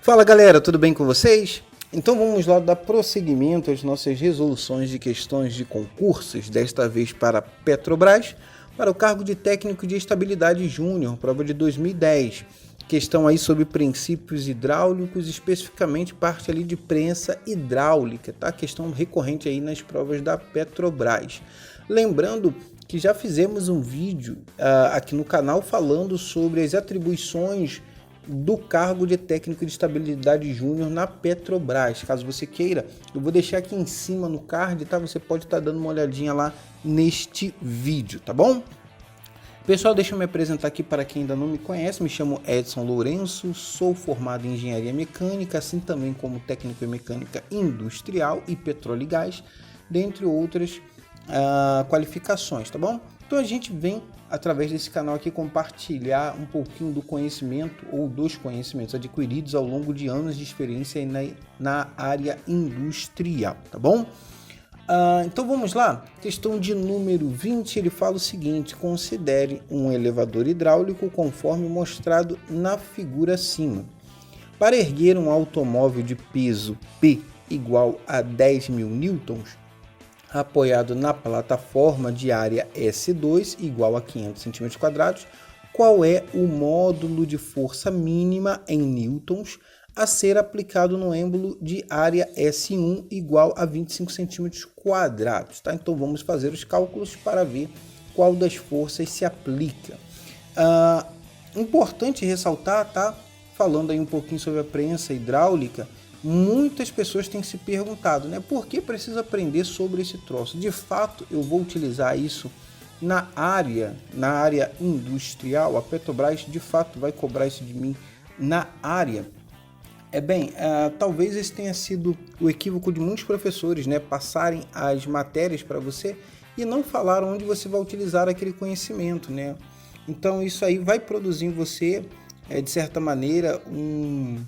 Fala galera, tudo bem com vocês? Então vamos lá dar prosseguimento às nossas resoluções de questões de concursos, desta vez para Petrobras, para o cargo de técnico de estabilidade júnior, prova de 2010. Questão aí sobre princípios hidráulicos, especificamente parte ali de prensa hidráulica, tá? Questão recorrente aí nas provas da Petrobras. Lembrando que já fizemos um vídeo aqui no canal falando sobre as atribuições do cargo de técnico de estabilidade júnior na Petrobras. Caso você queira, eu vou deixar aqui em cima no card, tá? Você pode estar dando uma olhadinha lá neste vídeo, tá bom? Pessoal, deixa eu me apresentar aqui para quem ainda não me conhece. Me chamo Edson Lourenço, sou formado em Engenharia Mecânica, assim também como técnico em Mecânica Industrial e Petróleo e Gás, dentre outras qualificações, tá bom? Então a gente vem, através desse canal aqui, compartilhar um pouquinho do conhecimento ou dos conhecimentos adquiridos ao longo de anos de experiência na área industrial, tá bom? Então vamos lá, questão de número 20, ele fala o seguinte: considere um elevador hidráulico conforme mostrado na figura acima. Para erguer um automóvel de peso P igual a 10.000 newtons, apoiado na plataforma de área S2 igual a 500 cm², qual é o módulo de força mínima em newtons a ser aplicado no êmbolo de área S1 igual a 25 cm², tá? Então vamos fazer os cálculos para ver qual das forças se aplica. Importante ressaltar, tá? Falando aí um pouquinho sobre a prensa hidráulica, muitas pessoas têm se perguntado, né? Por que preciso aprender sobre esse troço? De fato, eu vou utilizar isso na área industrial. A Petrobras de fato vai cobrar isso de mim na área. Talvez esse tenha sido o equívoco de muitos professores, né? Passarem as matérias para você e não falaram onde você vai utilizar aquele conhecimento, né? Então isso aí vai produzir em você, de certa maneira, um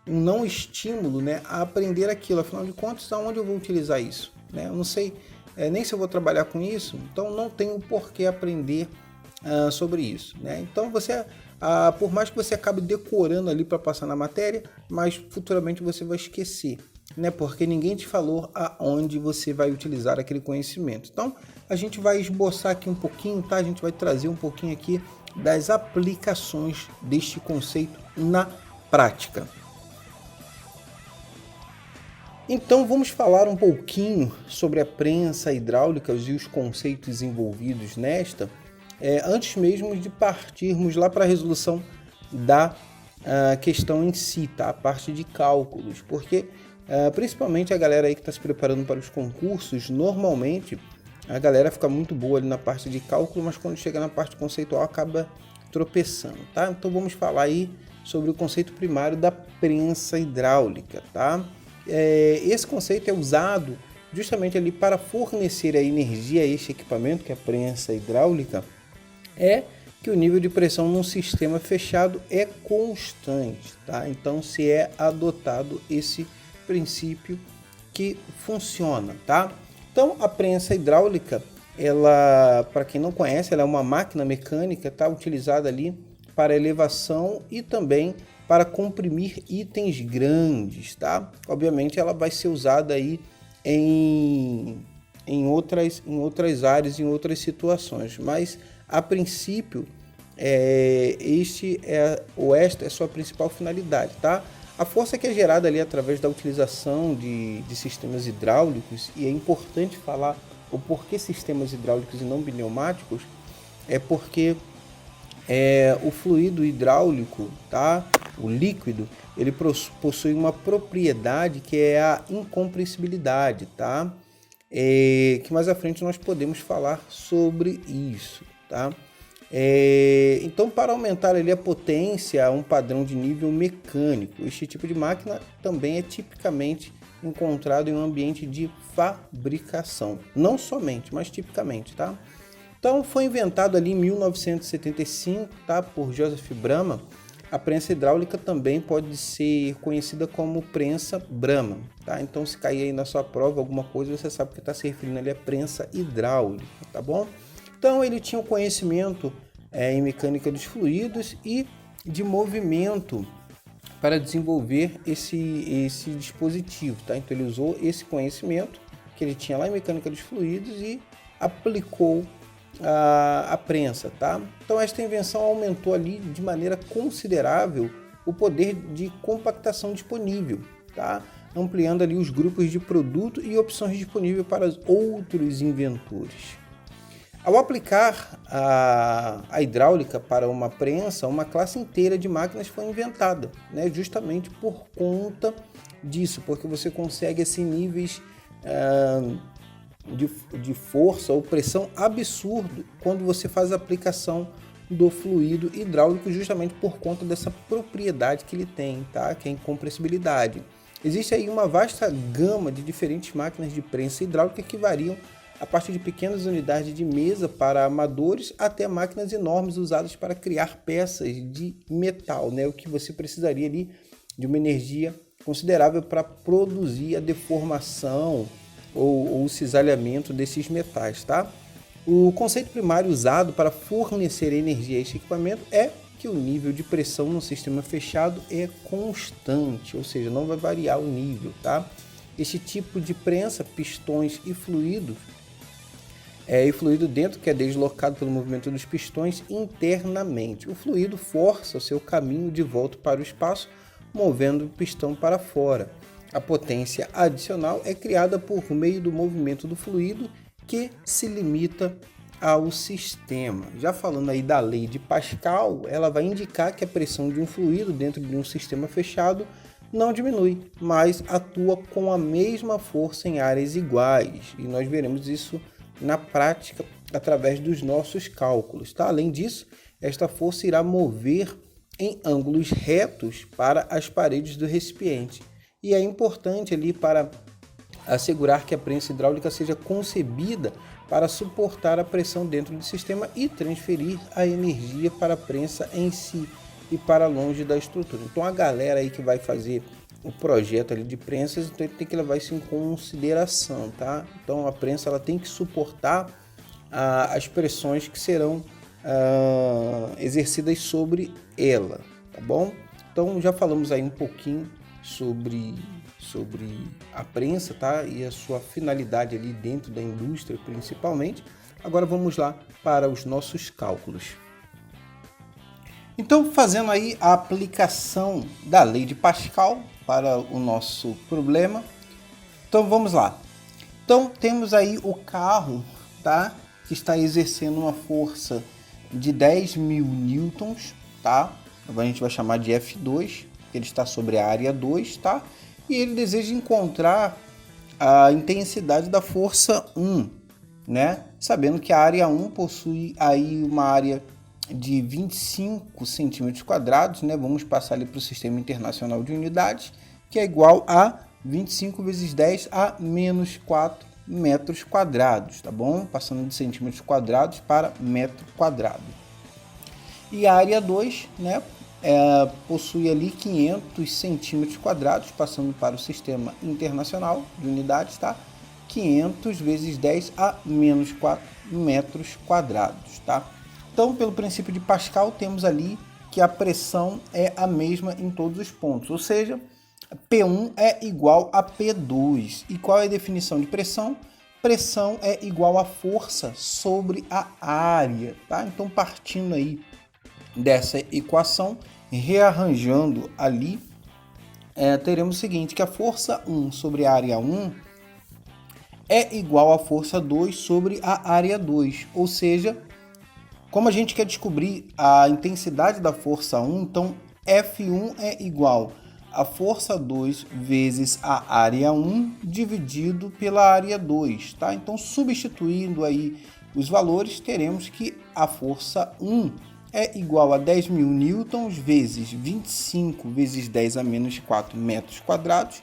não estímulo, né, a aprender aquilo. Afinal de contas, aonde eu vou utilizar isso, né? Eu não sei nem se eu vou trabalhar com isso, então não tenho por que aprender sobre isso, né? Então você, por mais que você acabe decorando ali para passar na matéria, mas futuramente você vai esquecer, né? Porque ninguém te falou aonde você vai utilizar aquele conhecimento. Então a gente vai esboçar aqui um pouquinho, tá? A gente vai trazer um pouquinho aqui das aplicações deste conceito na prática. Então vamos falar um pouquinho sobre a prensa hidráulica e os conceitos envolvidos nesta, antes mesmo de partirmos lá para a resolução da questão em si, tá? A parte de cálculos, porque principalmente a galera aí que está se preparando para os concursos, normalmente a galera fica muito boa ali na parte de cálculo, mas quando chega na parte conceitual acaba tropeçando, tá? Então vamos falar aí sobre o conceito primário da prensa hidráulica, tá? Esse conceito é usado justamente ali para fornecer a energia a este equipamento, que é a prensa hidráulica, que o nível de pressão num sistema fechado é constante, tá? Então se é adotado esse princípio que funciona, tá? Então a prensa hidráulica, ela, para quem não conhece, ela é uma máquina mecânica, tá? Utilizada ali para elevação e também para comprimir itens grandes, tá? Obviamente ela vai ser usada aí em outras áreas, em outras situações, mas a princípio esta é a sua principal finalidade, tá? A força que é gerada ali através da utilização de sistemas hidráulicos, e é importante falar o porquê sistemas hidráulicos e não pneumáticos, é porque o fluido hidráulico, tá? O líquido, ele possui uma propriedade que é a incompressibilidade, tá? Que mais à frente nós podemos falar sobre isso, tá? Então, para aumentar ali a potência a um padrão de nível mecânico, este tipo de máquina também é tipicamente encontrado em um ambiente de fabricação, não somente, mas tipicamente, tá? Então, foi inventado ali em 1975, tá? Por Joseph Bramah. A prensa hidráulica também pode ser conhecida como prensa Bramah, tá? Então, se cair aí na sua prova alguma coisa, você sabe que está se referindo ali à prensa hidráulica, tá bom? Então, ele tinha um conhecimento em mecânica dos fluidos e de movimento para desenvolver esse dispositivo, tá? Então ele usou esse conhecimento que ele tinha lá em mecânica dos fluidos e aplicou a prensa, tá? Então esta invenção aumentou ali de maneira considerável o poder de compactação disponível, tá? Ampliando ali os grupos de produto e opções disponíveis para os outros inventores. Ao aplicar a hidráulica para uma prensa, uma classe inteira de máquinas foi inventada, né? Justamente por conta disso, porque você consegue assim, níveis de força ou pressão absurdo quando você faz a aplicação do fluido hidráulico, justamente por conta dessa propriedade que ele tem, tá? Que é a incompressibilidade. Existe aí uma vasta gama de diferentes máquinas de prensa hidráulica que variam a partir de pequenas unidades de mesa para amadores até máquinas enormes usadas para criar peças de metal, né? O que você precisaria ali de uma energia considerável para produzir a deformação ou o cisalhamento desses metais, tá? O conceito primário usado para fornecer energia a este equipamento é que o nível de pressão no sistema fechado é constante, ou seja, não vai variar o nível, tá? Este tipo de prensa, pistões e fluido dentro que é deslocado pelo movimento dos pistões internamente. O fluido força o seu caminho de volta para o espaço, movendo o pistão para fora. A potência adicional é criada por meio do movimento do fluido que se limita ao sistema. Já falando aí da lei de Pascal, ela vai indicar que a pressão de um fluido dentro de um sistema fechado não diminui, mas atua com a mesma força em áreas iguais. E nós veremos isso na prática através dos nossos cálculos, tá? Além disso, esta força irá mover em ângulos retos para as paredes do recipiente. E é importante ali para assegurar que a prensa hidráulica seja concebida para suportar a pressão dentro do sistema e transferir a energia para a prensa em si e para longe da estrutura. Então a galera aí que vai fazer o projeto ali de prensas, então tem que levar isso em consideração, tá? Então a prensa ela tem que suportar as pressões que serão exercidas sobre ela, tá bom? Então já falamos aí um pouquinho sobre a prensa, tá? E a sua finalidade ali dentro da indústria principalmente. Agora vamos lá para os nossos cálculos. Então, fazendo aí a aplicação da lei de Pascal para o nosso problema. Então, vamos lá. Então, temos aí o carro, tá? Que está exercendo uma força de 10.000 newtons, tá? A gente vai chamar de F2, que ele está sobre a área 2, tá? E ele deseja encontrar a intensidade da força 1, né? Sabendo que a área 1 possui aí uma área de 25 centímetros quadrados, né? Vamos passar ali para o Sistema Internacional de Unidades, que é igual a 25 vezes 10 a menos 4 metros quadrados, tá bom? Passando de centímetros quadrados para metro quadrado. E a área 2, né? Possui ali 500 centímetros quadrados, passando para o Sistema Internacional de Unidades, tá? 500 vezes 10 a menos 4 metros quadrados, tá? Então, pelo princípio de Pascal, temos ali que a pressão é a mesma em todos os pontos, ou seja, P1 é igual a P2. E qual é a definição de pressão? Pressão é igual a força sobre a área, tá? Então, partindo aí dessa equação, rearranjando ali, teremos o seguinte, que a força 1 sobre a área 1 é igual à força 2 sobre a área 2, ou seja, como a gente quer descobrir a intensidade da força 1, então F1 é igual a força 2 vezes a área 1 dividido pela área 2, tá? Então, substituindo aí os valores, teremos que a força 1 é igual a 10.000 newtons vezes 25 vezes 10 a menos 4 metros quadrados,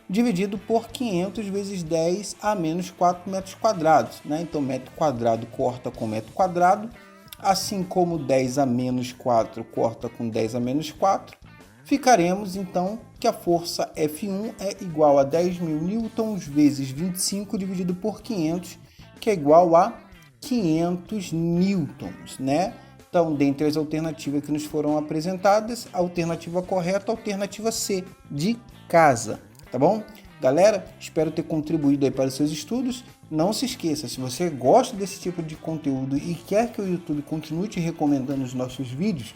dividido por 500 vezes 10 a menos 4 metros quadrados, né? Então, metro quadrado corta com metro quadrado, assim como 10 a menos 4 corta com 10 a menos 4, ficaremos então que a força F1 é igual a 10.000 newtons vezes 25 dividido por 500, que é igual a 500 newtons, né? Então, dentre as alternativas que nos foram apresentadas, a alternativa correta, a alternativa C, de casa, tá bom? Galera, espero ter contribuído aí para os seus estudos. Não se esqueça, se você gosta desse tipo de conteúdo e quer que o YouTube continue te recomendando os nossos vídeos,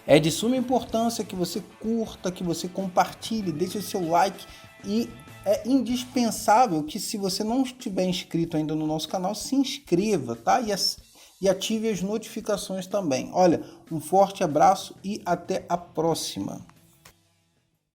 é de suma importância que você curta, que você compartilhe, deixe seu like e é indispensável que, se você não estiver inscrito ainda no nosso canal, se inscreva, tá? E ative as notificações também. Olha, um forte abraço e até a próxima.